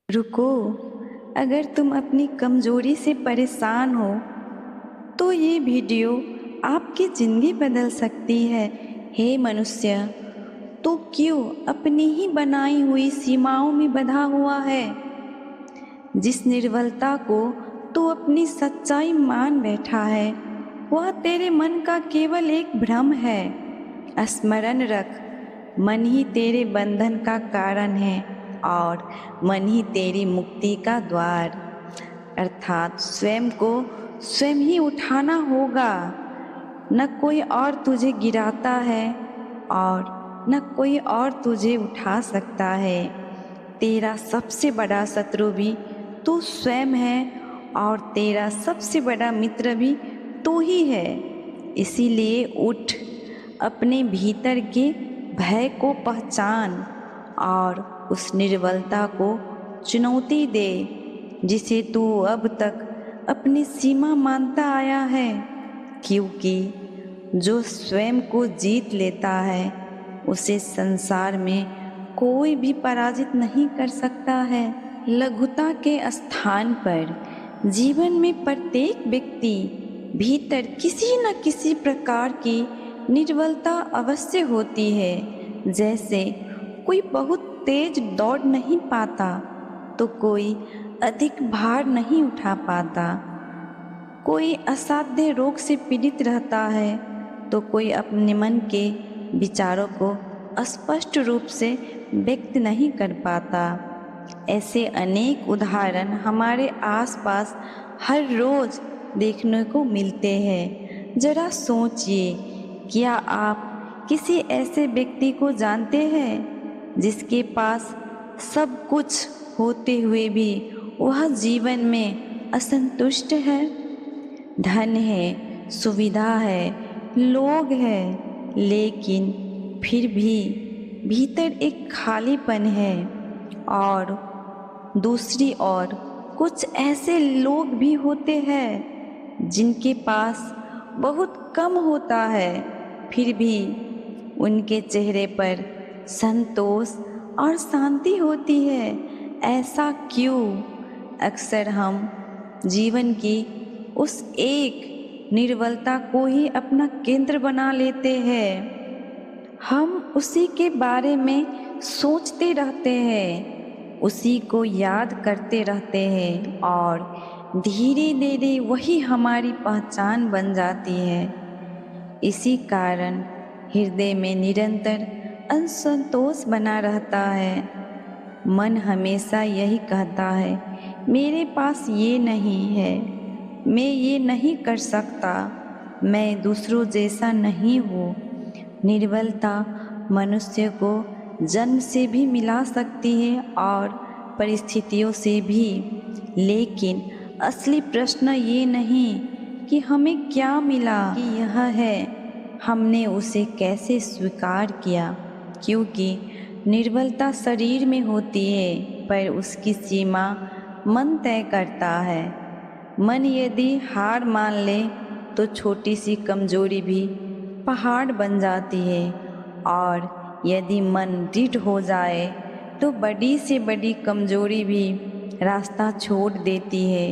रुको, अगर तुम अपनी कमजोरी से परेशान हो तो ये वीडियो आपकी ज़िंदगी बदल सकती है। हे मनुष्य, तो क्यों अपनी ही बनाई हुई सीमाओं में बंधा हुआ है? जिस निर्बलता को तू अपनी सच्चाई मान बैठा है, वह तेरे मन का केवल एक भ्रम है। स्मरण रख, मन ही तेरे बंधन का कारण है और मन ही तेरी मुक्ति का द्वार। अर्थात स्वयं को स्वयं ही उठाना होगा। न कोई और तुझे गिराता है और न कोई और तुझे उठा सकता है। तेरा सबसे बड़ा शत्रु भी तू स्वयं है और तेरा सबसे बड़ा मित्र भी तू ही है। इसीलिए उठ, अपने भीतर के भय को पहचान और उस निर्बलता को चुनौती दे जिसे तू अब तक अपनी सीमा मानता आया है। क्योंकि जो स्वयं को जीत लेता है उसे संसार में कोई भी पराजित नहीं कर सकता है। लघुता के स्थान पर जीवन में प्रत्येक व्यक्ति भीतर किसी न किसी प्रकार की निर्बलता अवश्य होती है। जैसे कोई बहुत तेज दौड़ नहीं पाता तो कोई अधिक भार नहीं उठा पाता, कोई असाध्य रोग से पीड़ित रहता है तो कोई अपने मन के विचारों को स्पष्ट रूप से व्यक्त नहीं कर पाता। ऐसे अनेक उदाहरण हमारे आसपास हर रोज देखने को मिलते हैं। जरा सोचिए, क्या आप किसी ऐसे व्यक्ति को जानते हैं जिसके पास सब कुछ होते हुए भी वह जीवन में असंतुष्ट है? धन है, सुविधा है, लोग हैं, लेकिन फिर भी भीतर एक खालीपन है। और दूसरी ओर कुछ ऐसे लोग भी होते हैं जिनके पास बहुत कम होता है, फिर भी उनके चेहरे पर संतोष और शांति होती है। ऐसा क्यों? अक्सर हम जीवन की उस एक निर्बलता को ही अपना केंद्र बना लेते हैं। हम उसी के बारे में सोचते रहते हैं, उसी को याद करते रहते हैं और धीरे धीरे वही हमारी पहचान बन जाती है। इसी कारण हृदय में निरंतर असंतोष बना रहता है। मन हमेशा यही कहता है, मेरे पास ये नहीं है, मैं ये नहीं कर सकता, मैं दूसरों जैसा नहीं हूँ। निर्बलता मनुष्य को जन्म से भी मिला सकती है और परिस्थितियों से भी, लेकिन असली प्रश्न ये नहीं कि हमें क्या मिला, कि यह है हमने उसे कैसे स्वीकार किया। क्योंकि निर्बलता शरीर में होती है पर उसकी सीमा मन तय करता है। मन यदि हार मान ले तो छोटी सी कमजोरी भी पहाड़ बन जाती है और यदि मन दृढ़ हो जाए तो बड़ी से बड़ी कमजोरी भी रास्ता छोड़ देती है।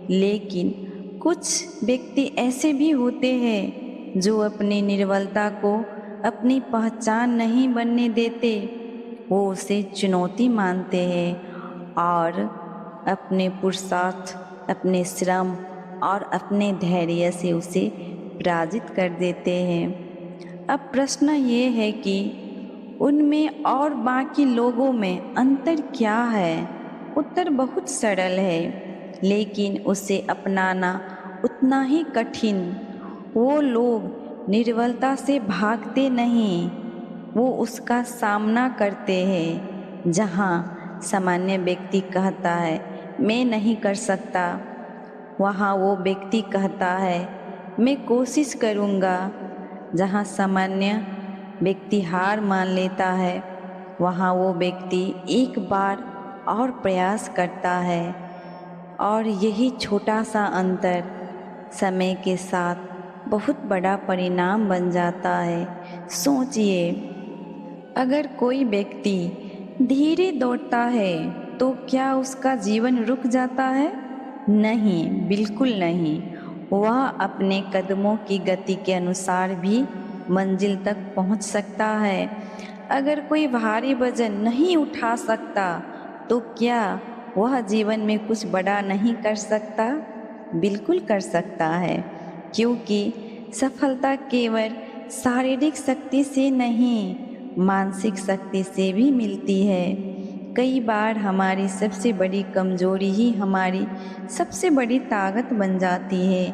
लेकिन कुछ व्यक्ति ऐसे भी होते हैं जो अपनी निर्बलता को अपनी पहचान नहीं बनने देते, वो उसे चुनौती मानते हैं और अपने पुरुषार्थ, अपने श्रम और अपने धैर्य से उसे पराजित कर देते हैं। अब प्रश्न ये है कि उनमें और बाकी लोगों में अंतर क्या है? उत्तर बहुत सरल है, लेकिन उसे अपनाना उतना ही कठिन। वो लोग निर्बलता से भागते नहीं, वो उसका सामना करते हैं। जहाँ सामान्य व्यक्ति कहता है मैं नहीं कर सकता, वहाँ वो व्यक्ति कहता है मैं कोशिश करूँगा। जहाँ सामान्य व्यक्ति हार मान लेता है, वहाँ वो व्यक्ति एक बार और प्रयास करता है। और यही छोटा सा अंतर समय के साथ बहुत बड़ा परिणाम बन जाता है। सोचिए, अगर कोई व्यक्ति धीरे दौड़ता है तो क्या उसका जीवन रुक जाता है? नहीं, बिल्कुल नहीं। वह अपने कदमों की गति के अनुसार भी मंजिल तक पहुंच सकता है। अगर कोई भारी वजन नहीं उठा सकता, तो क्या वह जीवन में कुछ बड़ा नहीं कर सकता? बिल्कुल कर सकता है, क्योंकि सफलता केवल शारीरिक शक्ति से नहीं, मानसिक शक्ति से भी मिलती है। कई बार हमारी सबसे बड़ी कमजोरी ही हमारी सबसे बड़ी ताकत बन जाती है,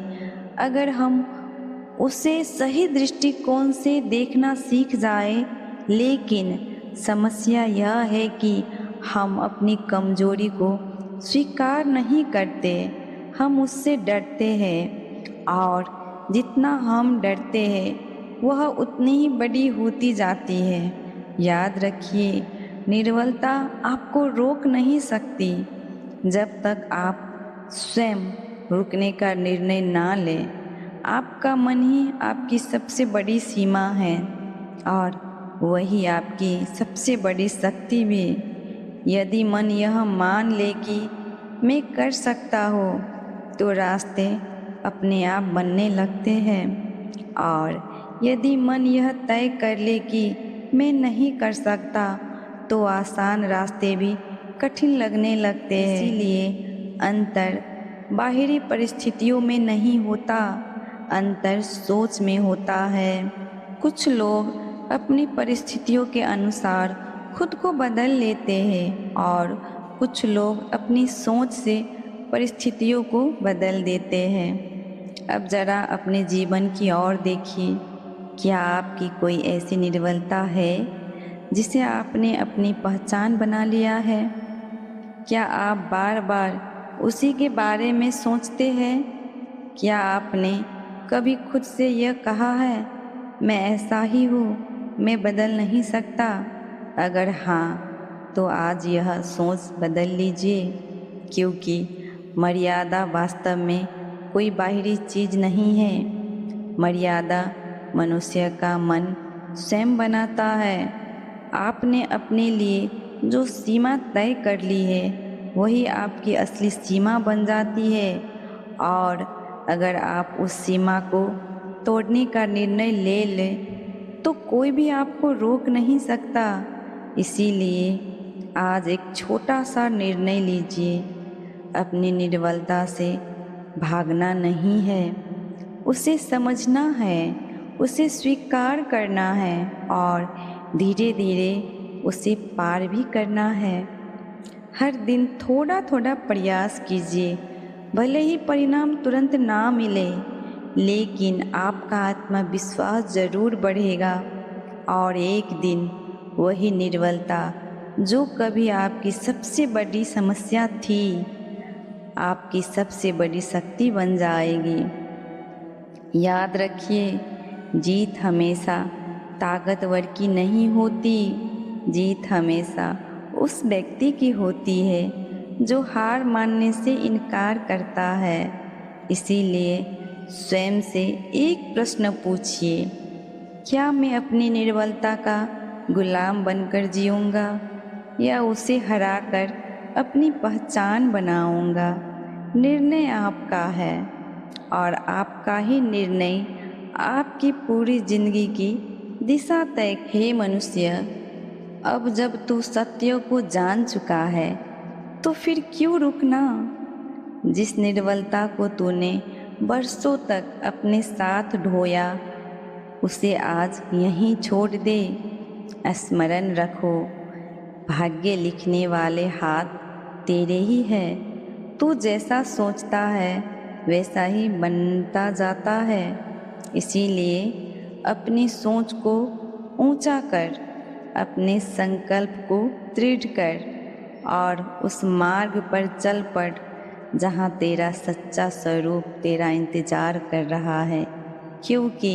अगर हम उसे सही दृष्टिकोण से देखना सीख जाए। लेकिन समस्या यह है कि हम अपनी कमजोरी को स्वीकार नहीं करते, हम उससे डरते हैं, और जितना हम डरते हैं वह उतनी ही बड़ी होती जाती है। याद रखिए, निर्बलता आपको रोक नहीं सकती जब तक आप स्वयं रुकने का निर्णय ना लें। आपका मन ही आपकी सबसे बड़ी सीमा है, और वही आपकी सबसे बड़ी शक्ति भी। यदि मन यह मान ले कि मैं कर सकता हूँ, तो रास्ते अपने आप बनने लगते हैं, और यदि मन यह तय कर ले कि मैं नहीं कर सकता, तो आसान रास्ते भी कठिन लगने लगते हैं। इसीलिए अंतर बाहरी परिस्थितियों में नहीं होता, अंतर सोच में होता है। कुछ लोग अपनी परिस्थितियों के अनुसार खुद को बदल लेते हैं, और कुछ लोग अपनी सोच से परिस्थितियों को बदल देते हैं। अब जरा अपने जीवन की ओर देखिए। क्या आपकी कोई ऐसी निर्बलता है जिसे आपने अपनी पहचान बना लिया है? क्या आप बार बार उसी के बारे में सोचते हैं? क्या आपने कभी खुद से यह कहा है, मैं ऐसा ही हूँ, मैं बदल नहीं सकता? अगर हाँ, तो आज यह सोच बदल लीजिए, क्योंकि मर्यादा वास्तव में कोई बाहरी चीज़ नहीं है। मर्यादा मनुष्य का मन स्वयं बनाता है। आपने अपने लिए जो सीमा तय कर ली है, वही आपकी असली सीमा बन जाती है, और अगर आप उस सीमा को तोड़ने का निर्णय ले लें, तो कोई भी आपको रोक नहीं सकता। इसीलिए आज एक छोटा सा निर्णय लीजिए। अपनी निर्बलता से भागना नहीं है, उसे समझना है, उसे स्वीकार करना है, और धीरे धीरे उसे पार भी करना है। हर दिन थोड़ा थोड़ा प्रयास कीजिए, भले ही परिणाम तुरंत ना मिले, लेकिन आपका आत्मविश्वास जरूर बढ़ेगा, और एक दिन वही निर्बलता जो कभी आपकी सबसे बड़ी समस्या थी, आपकी सबसे बड़ी शक्ति बन जाएगी। याद रखिए, जीत हमेशा ताकतवर की नहीं होती, जीत हमेशा उस व्यक्ति की होती है जो हार मानने से इनकार करता है। इसीलिए स्वयं से एक प्रश्न पूछिए, क्या मैं अपनी निर्बलता का गुलाम बनकर जीऊँगा, या उसे हराकर अपनी पहचान बनाऊँगा? निर्णय आपका है, और आपका ही निर्णय आपकी पूरी जिंदगी की दिशा तय। हे मनुष्य, अब जब तू सत्य को जान चुका है, तो फिर क्यों रुकना? जिस निर्बलता को तूने बरसों तक अपने साथ ढोया, उसे आज यहीं छोड़ दे। स्मरण रखो, भाग्य लिखने वाले हाथ तेरे ही है। तू जैसा सोचता है वैसा ही बनता जाता है। इसीलिए अपनी सोच को ऊंचा कर, अपने संकल्प को दृढ़ कर, और उस मार्ग पर चल पड़ जहाँ तेरा सच्चा स्वरूप तेरा इंतजार कर रहा है। क्योंकि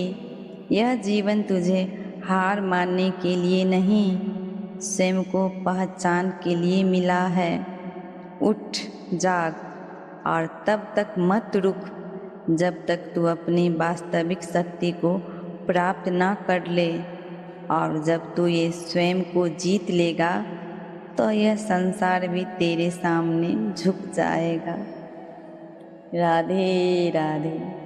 यह जीवन तुझे हार मानने के लिए नहीं, स्वयं को पहचान के लिए मिला है। उठ, जाग, और तब तक मत रुक जब तक तू अपनी वास्तविक शक्ति को प्राप्त ना कर ले। और जब तू ये स्वयं को जीत लेगा, तो यह संसार भी तेरे सामने झुक जाएगा। राधे राधे।